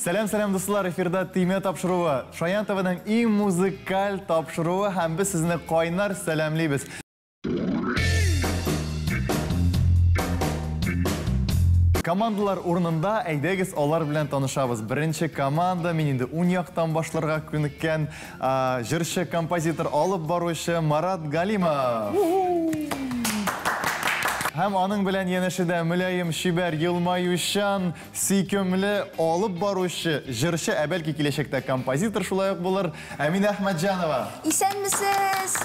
Сәлем достар, эфирда түйме тапшыруы. Шаян ТВ'нің ең музыкаль тапшыруы һәм біз сізні қайнар сәлемлейбіз. Командалар орнында әйдәгіз олар белән танышабыз. Бірінші команда мен инде уң яктан башларга күнеккән җырчы, композитор, алып баручы Марат Галимов. Һәм аның белән янәшәдә мөлаем, шибәр, елмаючан, сөйкемле алып баручы җырчы, ә бәлки киләчәктә композитор шулай ук булыр, Әминә Әхмәтҗанова. Исәнмесез?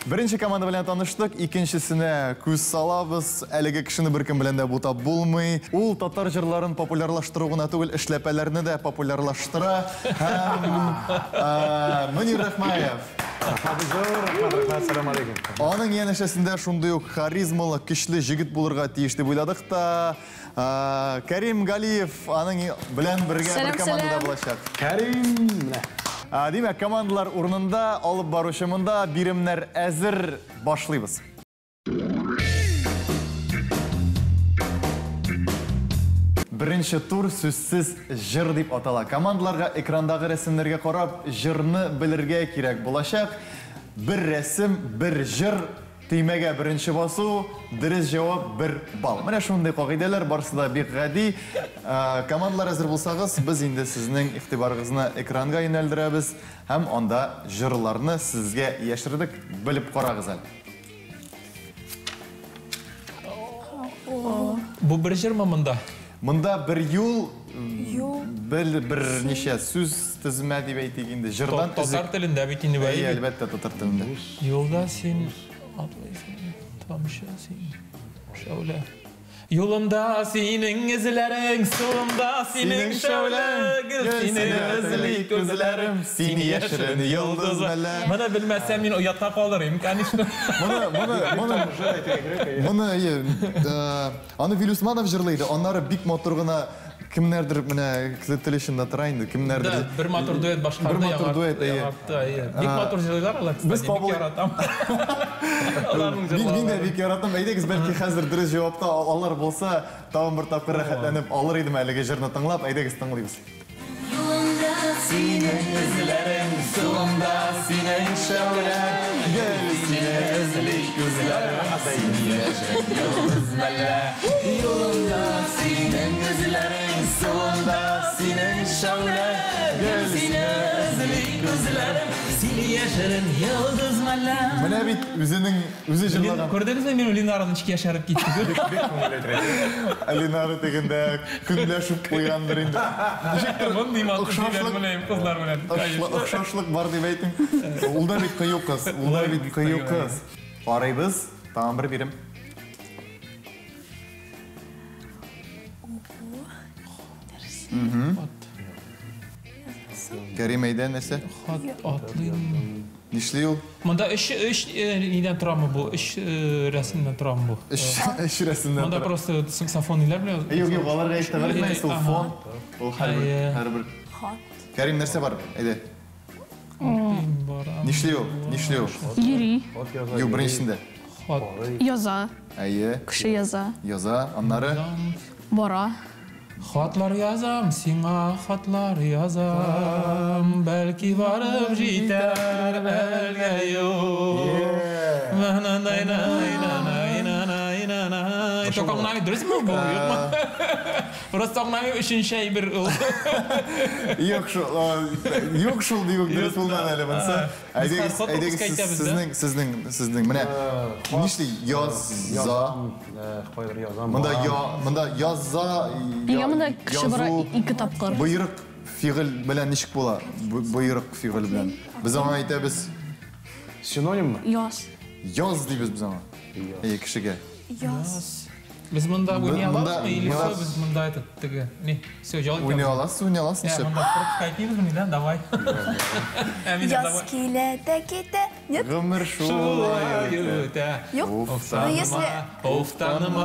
Беренче команда белән таныштык, икенчесенә күз салабыз. Әлеге кешене беркем белән дә бутап булмый. Ул татар җырларын популярлаштыру гына түгел, эшләпәләрне дә популярлаштыра. Һәм Мөнир Рахмаев. Аның янәшәсендә шундый ук харизмалы, көчле җегет булырга тиеш дип уйладык та. Кәрим Галиев аның белән бергә бер командада булачак. Кәрим! Димәк, командалар урынында, алып баручы монда, биремнәр әзер, башлыйбыз. Беренче тур сүзсез җыр дип атала. Командаларга экрандагы рәсемнәргә карап, җырны белергә кирәк булачак. Бер рәсем, бер җыр, тимәгә беренче басу, дөрес җавап бер бал. Менә шундый кагыйдәләр барысы да бик гади. Командалар әзер булсагыз, без инде сезнең игътибарыгызны экранга юнәлдерәбез һәм анда җырларны сезгә яшердек, белеп карагыз әле. Бу бер җырмы монда? Монда бер юл, бер ничә сүз тезмә дип әйтик инде. Җырдан татар телендә бит инде бай. Әлбәттә татар телендә. Юлда син атлыйсың, тамчы син, шәүлә. Юлымда синең эзләрең, сулымда синең шәүләң, сине эзли күзләрем, син яшерен йолдыз мәлә. Моны белмәсәм мин уятта калырым, конечно. Аны Вилюсманов җырлайды, аннары бик матур гына кемнәрдер менә телешендә тора инде, кемнәрдер. Бер матур дуэт башкарды яңа. Бик матур җырлыйлар алар. Без бик яратам. Мин дә бик яратам. Әйдәгез, бәлки хәзер дөрес җавапта алар булса, тагын бер тапкыр рәхәтләнеп алыр идем әлеге җырны тыңлап. Әйдәгез, тыңлыйбыз. Юлымда синең эзләрең, сулымда синең шәүләң, сине эзли күзләрем, син яшәр йолдыз мәлә. Юлымда синең эзләрең, сулымда синең шәүләң, сине эзли күзләрем, син яшәр йолдыз мәлә. Менә бит үзе җырлаган. Күрдегезме, мин Линараны ничек яшәреп китте? Линара дигәндә көнләшеп куйгандыр инде. Охшашлык бар дип әйтим. Ул да бит кыю кыз. Карыйбыз, тагын бер бирем. Кәрим әйдә нәрсә? Атлыйм. Нишли ул? Монда эш нидән торамы бу? Эш рәсемнән торамы бу? Эш рәсемнән. Монда просто саксофонлар белән. Юк, аларга әйтәләр, ул фон. Ул һәрбер. Кәрим нәрсә бар? Әйдә. Нишли ул? Йөри. Юк, беренчесендә. Яза. Әйе. Кеше яза. Яза, аннары Бара. Хатлар язам, сиңа хатлар язам, бәлки барып җитәр әлгә юл. Токамнай дөресме бу? Просто токамнай өчен шәй бер ул. Юк шул дип дөрес булган әле монсы. Әйдәгез, сезнең менә нишли яза. Монда яза. Монда кеше бара 2 тапкыр. Буйрык фигыль белән ничек була? Буйрык фигыль белән. Без аңа әйтәбез. Синониммы? Яз. Яз дибез без аңа. Кешегә. Яз. Biz монда уйный алабызмы, или все без монда этот теге? Не, все, җал итәбез. Уйный аласыз ничек? Монда практикайтмыйбызмы, да? Давай. Яз килә дә китә. Нет? Гомер шулай үтә. Юк. Уфтаныма.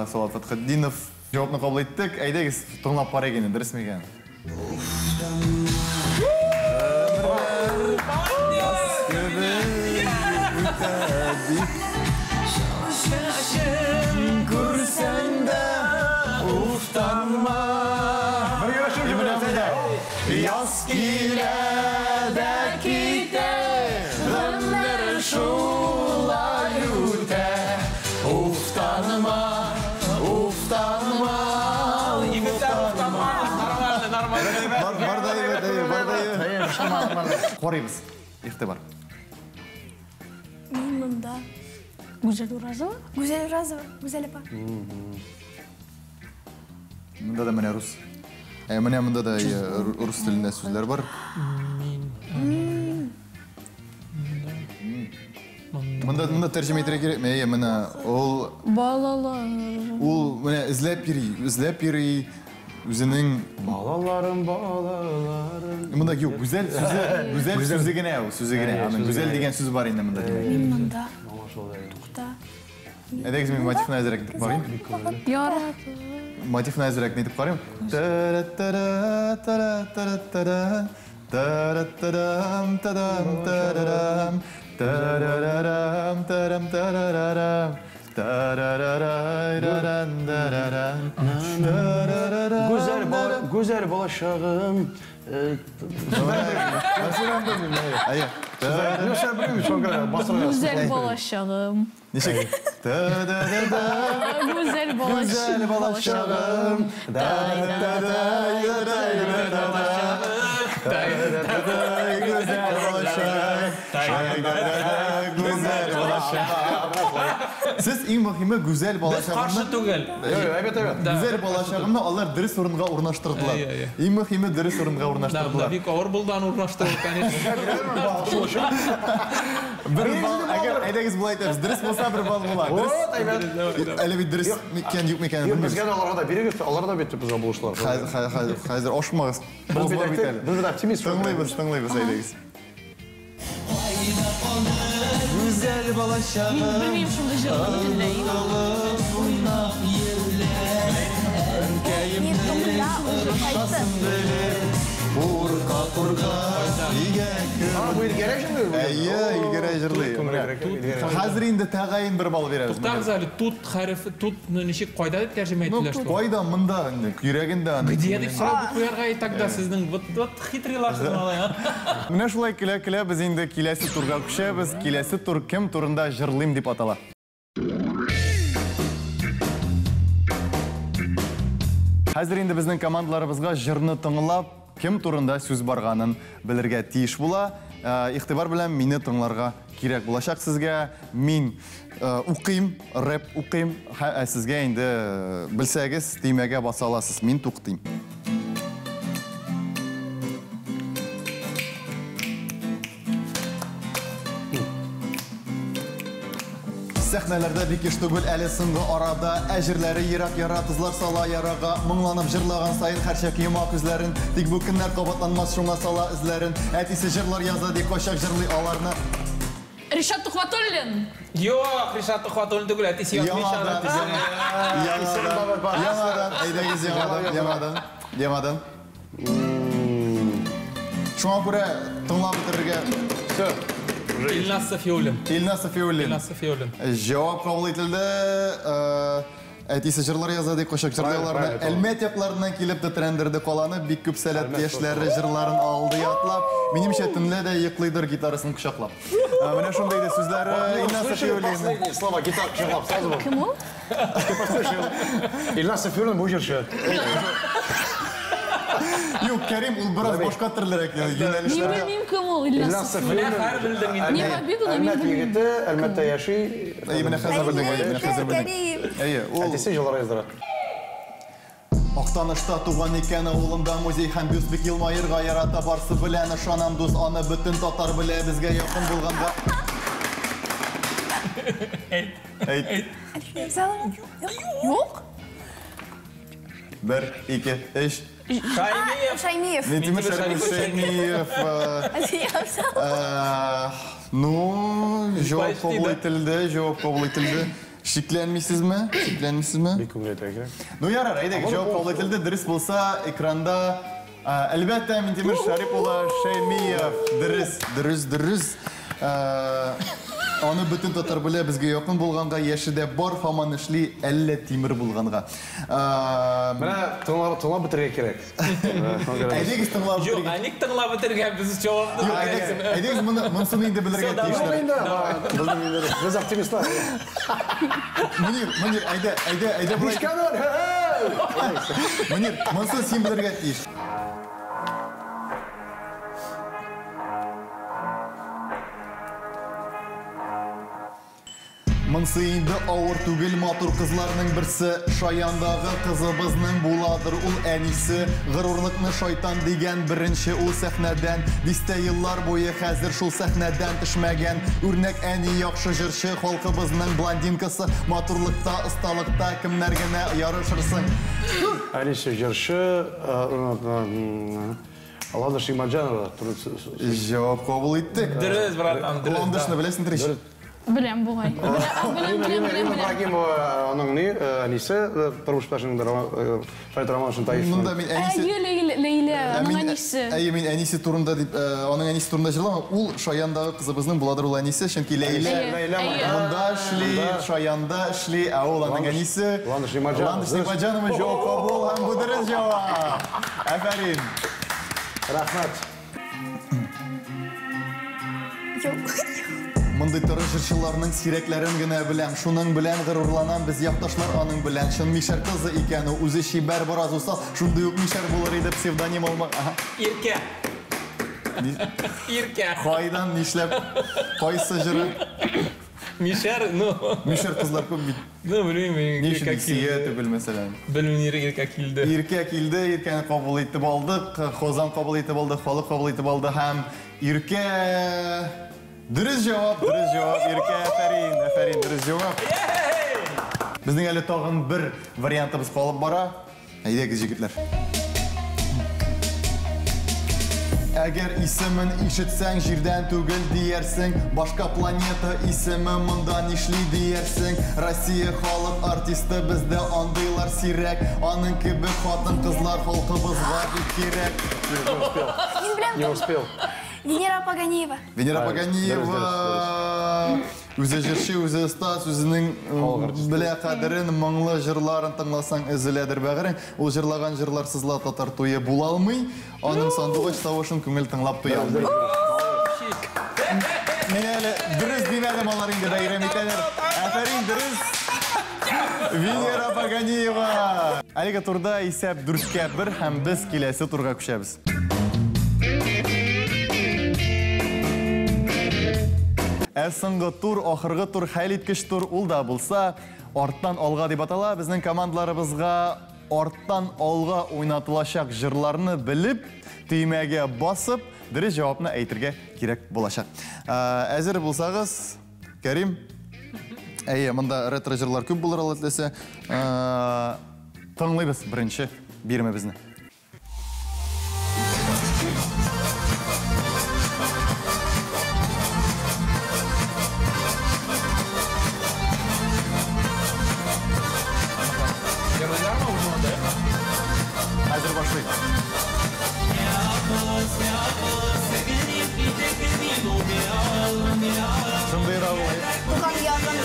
Салат Фатхетдинов җавапны кабул иттек. Әйдәгез, тыңлап карыйк инде, дөресме икән? Şaşın kursan da ufta Qaraymiz. İxtibar. Мен мұнда. Güzel Urazova. Güzel Urazова. Güzel апа. Mında da mene Rus. Mında da Rus tilinde sözler var. Mında tercüme ettirek gerek mi? Mene ol Balalar. mene izlep yürü özünün Balalarım. mında yok güzel sözü gene o sözü gene. Yani güzel degen söz var indi mında demek. Мен мұнда. Тоқта. Edek mi motif nazarek edip bakayım. Yarat. Motif nazarek ne edip bakayım. Tara tara tara tara tara tara taram taram tararam tarararam taram tarararam tararararam dararam Güzel balaşağım. Ayı. Sen biliyor musun? Çok güzel. Basra Güzel balaşağım. Neşek. Güzel balaşağım. Balaşağım. Güzel balaşağım. Siz en mühimi güzel Biz balaşağımda karşı tugel. Evet. güzel balaşağımda onlar dürüst orunga ornaştırdılar. En mühimi dürüst orunga ornaştırdılar. Bir ağır buldan uğraştırdık. Bir bal, eğer edegiz bulaytırız, dürüst olsa bir bal bular. Öyle bir dürüst miken yok miken bilmiyoruz. Bizge de onlara da biri göster, onlara da bitti bize buluşlar. Hazır oşmağız. Bozma bitelim. Biz de optimist. Tınlayız edegiz. Güzel balaşağım. Bilmeyeyim şimdi jırını dinleyin. Мен тұңғыда ұзырқайды. Kurka, iyice Bu il gerek şimdi. Eyye, ilgere jırlı. Hazır indi tağayın bir bal veririz. Tuhtağızali tut harifi tut nişik koyda deb tercüme ettiler. Koyda mında, yüreğinde. Где deb so'rab bu qo'yarga aytagda sizning вот xitriylashingizni ya. Mine şulay kile biz indi kilesi turga kuşa, biz kilesi tur kim turunda jırlıyım dip atala. Hazır indi bizning komandalarımızga jırını tınlap, kim turunda söz barganın bilirge tiyiş bula. İxtibar bilen meni tınlarga kirek bulacak sizge. Min uqim, rap uqim. Sizge indi bilsəgiz, demege basalasız. Min tuqtayım. Səhnələrdə bir tugul əli sınğı arada, əjirləri yiraq yara, qızlar sala yarağa, mыңlanıb jırlağan sayın xərçək yumaq üzlərin, dik bu günlər qabatlanmaz şuna sala izlərin, ətisi jırlar yazda dik koşaq jırlı alarına. Ришат Тухватуллин. Yo'q, Rishad Tuhvatulli tugul aytisi yo'q. Yamadan, eydegiz yamadan. Şuna göre tınlap bitirge. İlnas Safiyulin. İlnas Safiyulin. Cevap kabul edildi. Әтесі жырлар язады, қошақ жырларына әлмет яқларынан келіп де трендерді қоланы, бик көп сәлет ешілері жырларын алды ятлап, менімше түнле де еқлайдыр гитарасын құшақлап. Міне шондайды сөздері Ильнас Сафиуллин. Слова гитар құшақлап, сразу был. Кім ол? Ильнас Сафиуллин бұл жерші. Yok, Kerim, ул biraz başka türlere Не yönelişlere. білмеймін кім ол. İlyas Safiyulin. Her bildim. Не победу, men Әлмәт білмеймін. егеті, әлмәтте яши. Mine hazır bildim, mine hazır bildim. Кәрим. Әтесі жылар яздыра. Ақтанышта туған екен ауылымда музей һәм бюст бик елмайырға ярата барсы білән ышанам дус, аны бүтін татар біле бізге якын булғанда. Әйт. Жоқ? 1, 2, 3. Шаймиев. Ментимир Шаймиев. Ну, cevap kabul edildi. Şiklenmişsiz mi? Bir kumret ekran. Ну, yarar, ayda cevap kabul edildi. Dürüst bulsa ekranda elbette Mentimer Şaripoğlu Şaymiyev. Dürüst. Onu bütün tatar bile bizge yakın bulğanға yaşıda бар faman işli 50 timir bulğanға. Mene tınla bitirge kerek. Aydegiz tınlap Yo'q, bitirge. anik tinglab bitirgan biz javobni. Aydegiz mınsını indi bilirge tiyişler. Biz optimistlar. Münir, ayda bulay. Münir, mınsın sen bilirge tiyiş. Мансыйынды ауыр түгел матур кызларның бірсі, шаяндагы кызыбызның буладыр ул әнисе. Гырурлыкны шайтан дигән беренче ул сәхнәдән. Дистә еллар буе хәзер шул сәхнәдән төшмәгән. Үрнәк әни яхшы җырчы, халкыбызның блондинкасы. Матурлыкта, осталыкта кемнәр генә ярышырсың. Әнисе җырчы, Алана Шимаджанова. Җавап кабул иттек. Дөрес, братан, дөрес. Лондышны беләсең, Триш? Білем бугай. Рина Ибрагимова, аның ни, әнисе, тормыш башының Шайт Роман Шынтаевның. Монда мин әнисе... Лейла, аның әнисе. Әйе, мин әнисе турында дип, аның әнисе турында җырламам. Ул шаяндагы кызыбызның буладыр ул әнисе, чөнки Лейла монда эшли, шаянда эшли, ә ул аның әнисе Ландыш Нимаджанова. Җавап кабул һәм бу дөрес җавап. Афәрин. Рәхмәт. Мондый торы җырчыларның сирәкләрен генә беләм, шуның белән горурланам без якташлар аның белән. Чын Мишәр кызы икән, үзе чибәр бераз усал, шундый ук Мишәр булыр иде псевдоним алмак. Иркә. Иркә. Кайдан нишләп? Кайсы җыры? Мишәр, ну. Мишәр кызлар күп бит. Ну, белмим, Нишә Иркә килде килде. түгел мәсәлән. Белмим, Иркә килде. Иркә килде, Иркәне кабул итеп алдык, Хозан кабул итеп алды, халык кабул итеп алды һәм Иркә дөрес җавап, Иркә, афәрин, дөрес җавап. Безнең әле тагын бер вариантыбыз калып бара. Әйдәгез, җегетләр. Әгәр исемен ишетсәң, җирдән түгел диярсең, башка планета исеме монда нишли диярсең. Россия халык артисты бездә андыйлар сирәк, аның кебек хатын кызлар халкыбызга бик кирәк. Не успел. Венера Паганиева. Венера Паганиева үзе җырчы, үзе остаз, үзенең белә кадерен, моңлы җырларын тыңласаң өзеләдер бәгырен. Ул җырлаган җырлар сызла татар туе була алмый, аның сандугач тавышын күңел тыңлап туя алмый. Мен әле дөрес димәдем, алар инде бәйрәм итәләр. Афәрин, дөрес. Венера Паганиева. Әлеге турда исәп 4-1 һәм без киләсе турга күчәбез. Соңгы тур, ахыргы тур, хәл иткеч тур ул да булса, арттан алга дип атала. Безнең командаларыбызга арттан алга уйнатылачак җырларны белеп, төймәгә басып, дөрес җавапны әйтергә кирәк булачак. Әзер булсагыз, Кәрим, әйе, монда ретро җырлар күп булыр алытлыса. Тыңлыйбыз беренче бирмәбезне. Hazır başlayın. Şunday rağlayın. Tukan yazın.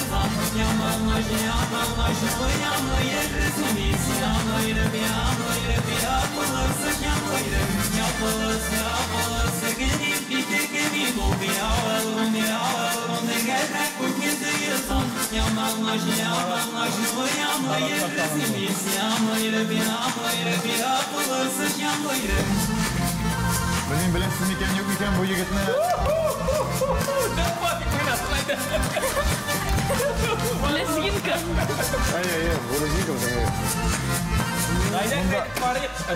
Benim bilesin iken yok iken bu yigitni. Лезгинка. Bu lezginka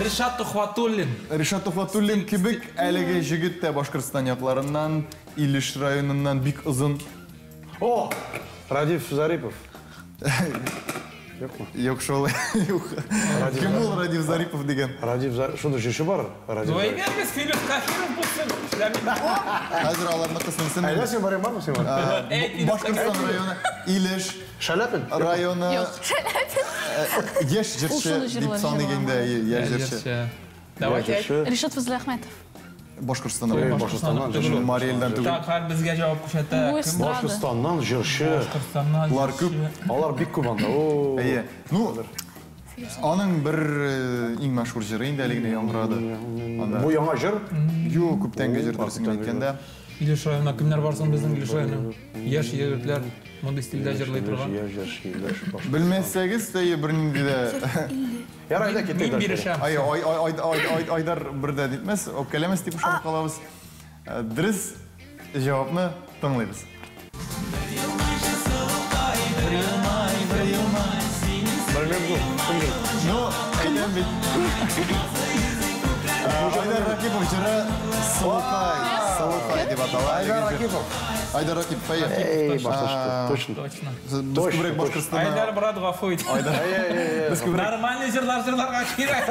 Ришат Тухватуллин. Ришат Тухватуллин кебек әлеге жигит тә Башкортстан якларыннан, Илеш районыннан бик озын. О, Радиф Зарипов. Yok mu? Yok шул. Кем ул Радиф Зарипов деген? Радиф Зарипов. Шунда җырчы бар? Радиф Зуай Зарипов. бермес, Филипп Кахиров булсын. Хәзер аларны кысынсын. Әйдә син барың бармы син бар? Башкортстан районы, Илеш Шаляпин. районы. Yok. Яшь җырчы дип саныйганда яшь җырчы. Давайте. Ришат Фазлахметов. Башкортстан районы. Башкортстаннан Җырчы Мариэльдән түгел. Так, һәр безгә җавап күрсәтә. Bu estrada. Башкортстаннан җырчы. Башкортстаннан. Алар күп. Алар бик күп анда. О. Әйе. Ну, аның бер иң мәшһүр җыры инде әлегә яңгырады. Бу яңа җыр. Юк, күптәнге җыр дөресен әйткәндә. Илеш районына кемнәр барсын безнең Илеш районына? Яшь егетләр мондый стильдә җырлый торган. Белмәсәгез, тәйе бернинди дә Ярай да китте. Мин бирешәм. Айдар бердә дитмәс, өпкәләмәс дип ышанып калабыз. Дөрес җавапны тыңлыйбыз. bit. Айдар Ракипов жыры Сылықай деп аталады. Айдар Ракипов. Айдар Ракипов, айя. Эй, башка, точно. Точно. Біз көбірек Башқұртстан. Айдар брат ғафу ет. Нормальный жырларға керек.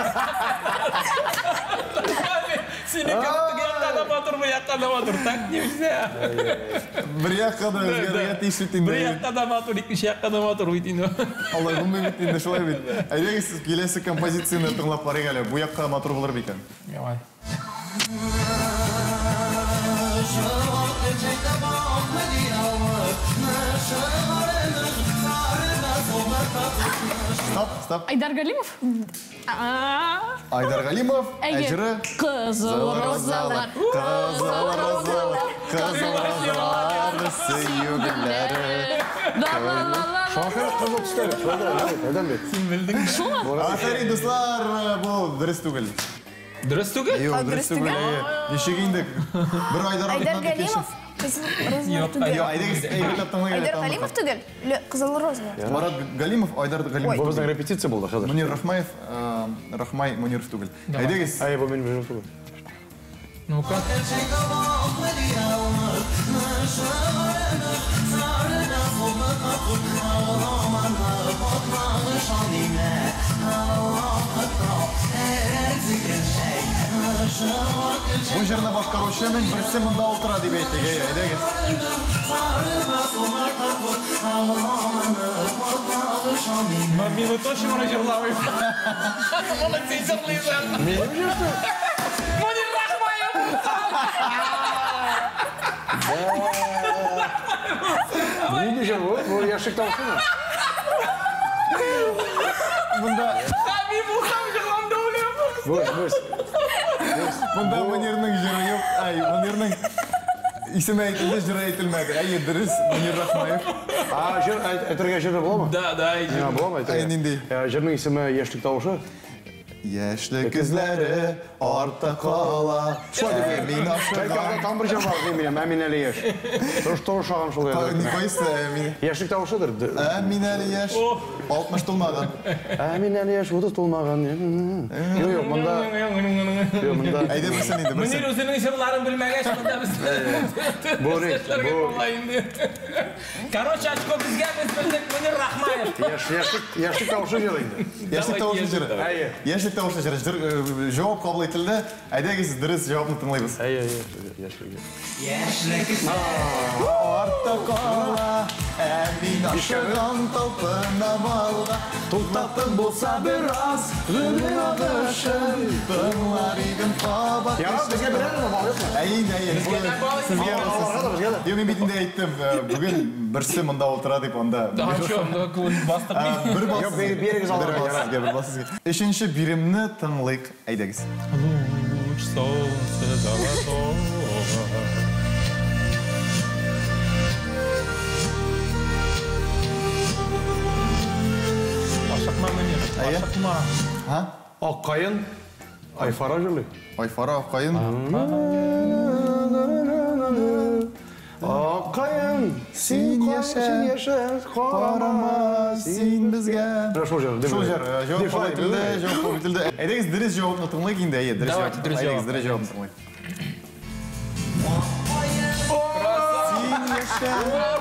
Сені көптігі адам отыр, бұл яққа адам отыр. Так немесе. Бір яққа да өзгерге тейшілтейін. Бір яққа адам отыр, екінші яққа адам отыр. Аллай, бұлмай біттейін, шылай бейт. Әйдегі сіз келесі композицияны тыңлап барайық әлі. Бұл яққа матур болар бекен. Давай. Стоп. Айдар Галимов? Айдар Галимов, әжірі. Қызыл розалар. Қызыл розалар, сүйу гүлләрі. Шоңқыр қызыл түстері. Әдем бет. Сен білдің. Аферин, достар, бұл дұрыс түгіл. Дұрыс түгіл? Дұрыс түгіл. Нешегейіндік. Бір Айдар Айдар Галимов. Айдар Галимов түгел. Қызыл роза. Марат Галимов, Айдар Галимов. Бұл біздің репетиция болды, қазір. Мунир Рахмаев, Рахмай Муниров түгіл. Әйдегіз. Әй, бұл менің жүрім түгіл. Ну-ка. Бұл жеріне басқарушы мен бірсе мұнда отыра деп әйтеге. Әйдегіз. Мені точно можна жырлавай. Оны сен жырлайсың. Менің жүрсің? Мунир Рахмаев. Неге жыр бұл? Бұл яшық таусың. Бұнда... Мен бұл қам жырланды өлем. Бөс. Бұнда Мунирның жыры yok. Ай, Мунирның исімі айтылды, жыры айтылмады. Әйе, дұрыс, Мунир Рахмаев. Жыр, әтірге жыры бола ма? Да, Бола ма әтірге? Айнендей. Жырның ісімі ештік таушы? Яшьлі күзлері артта қала. Әмин ашыған. Там бір жыр бар, әмин әлі еш. Тоғыз шаған шыл Не қойсы, әмин. Ештік таушыдыр. Әмин әлі еш. 60 толмаған. Әмин әлі еш, 30 толмаған. Yok, мұнда... Әйде білсін енді, білсін. Мунир өзінің жырларын білмеген шықында біз. Бұл рейт, бұл... Короче, очко бізге біз білдік Мунир Рахмаев. Ештік таушы жыр енді. Яшьлік таушы жыры. Яшьлік таушы жыры. Жауап қабыл етілді. Әйдегіз дұрыс жауапны тыңлайбыз. Артта қала, әмин ашыған талпына балға. Тұлтатын болса бір аз, ғылың ағышын, тыңлар егін қабат. Бізге бір әрі бал yok mu? Әйін. Сізге болсын. Мен бетінде айттым, бүгін бірсі мұнда отыра деп, онда... Бір басызға. Үшінші биримні тыңлайық, әйдегіз. Луч солнце золотого. Ашықма мені, ашықма. Аққайын, Айфара жырлы. Айфара, Аққайын. Аққайын, сен яша, қарама, сен бізге. Шол жыр, жауап қабыл етілді. Әйдегіз дұрыс жауапны тыңлайық енді, әйе, дұрыс жауапны. Әйдегіз дұрыс жауапны тыңлайық. Сен яша,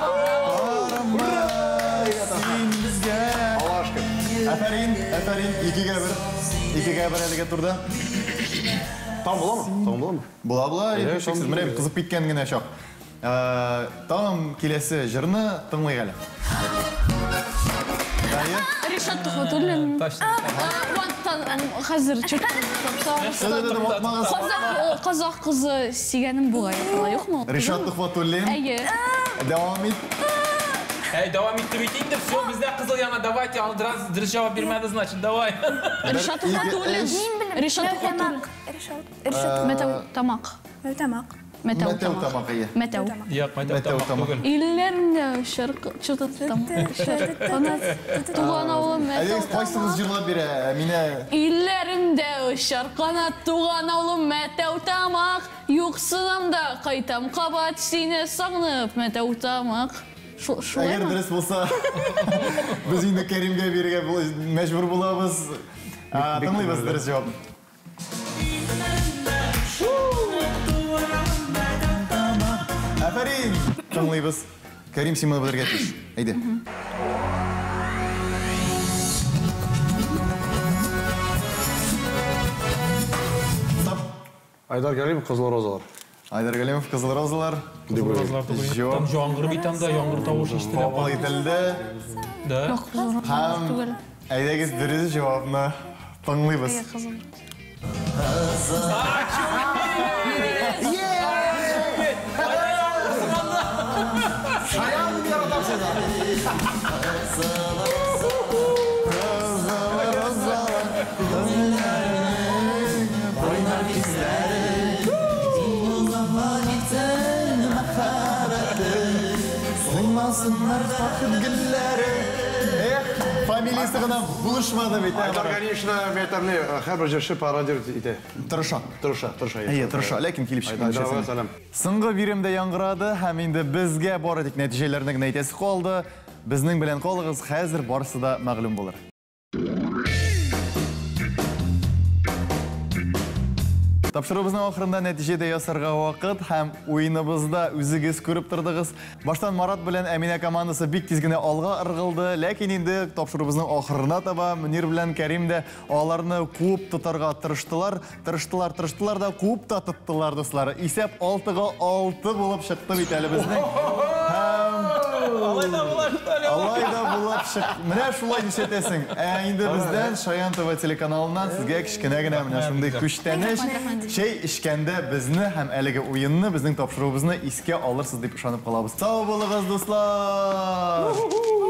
қарама, сен бізге. Әфәрин, екіге бір әліге тұрды. Там бола ма? Бола, шексіз, міне қызып кеткен гіне шоқ. Там келесі жырны тыңлай әлі. Ришат Тухватуллин. Қазір қазақ қызы сүйгенім бұғай. Жоқ му? Ришат Тухватуллин. Әйе. Давам ет. Давам етті бейтейін де, все, бізде қызыл яна, давайте, ал дұрыс жауап бермеді, значит, давай. Ришат Тухватуллин. Ришат Тухватуллин. Мәтәу тамақ. Мәтәу тамақ, иә. Мәтәу. Мәтәу тамақ. Үйлерімде шырқытам. Туған ауылым мәтәу Әдегіз қайсыңыз жырлап бері, мені... Үйлерімде шарқанат туған ауылым мәтәу тамақ. Юқсынамда қайтам қабат сені сағынып мәтәу тамақ. Әгер дұрыс болса, біз енді Кәримге беруге мәжбүр боламыз. Тыңлайбыз дұрыс жауап. Афарин! Тыңлайбыз. Кәрим Симонов білерге тиіш. Әйде. Айдар Галимов, Қызыл розалар. Айдар Галимов, Қызыл розалар. Там жаңғыр бейтам да, жаңғыр тауыш естілі. Қапыл етілді. Да. Һәм әйдәгіз дұрыс жауапны тыңлайбыз. Сыймасынlar бақыт гүлләре. Фамилиясы ғана булышмады бит. Айдар Галимовны бетәрне һәр җырчы пародировать итә. Тырыша. Тырыша. Әйе, тырыша, ләкин килеп Айдарга чыкмый. сәлам. Соңгы биремдә яңгырады һәм инде безгә бары тик нәтиҗәләрне генә әйтәсе калды. Безнең белән калыгыз, хәзер барысы да мәгълүм булыр. Тапшырыбызның ахырында нәтиҗәдә ясарга вакыт һәм уеныбызда үзегез күреп тордыгыз. Баштан Марат белән Әминә командасы бик тиз генә алга ыргылды, ләкин инде тапшырыбызның ахырына таба Мөнир белән Кәрим дә аларны куып тотарга тырыштылар да куып та тоттылар дуслар. Исәп 6-га 6 булып чыкты бит әле безнең. Алай да булып чык. Менә шулай нишәтәсең. Инде бездән Шаян ТВ телеканалыннан сезгә кичкенә генә менә шундый күчтәнеш şey işkəndə bizni həm әлеге oyununu, bizning topşırığımızı iskə alırsınız deyib üşanıb qalabız. Sağ olun dostlar.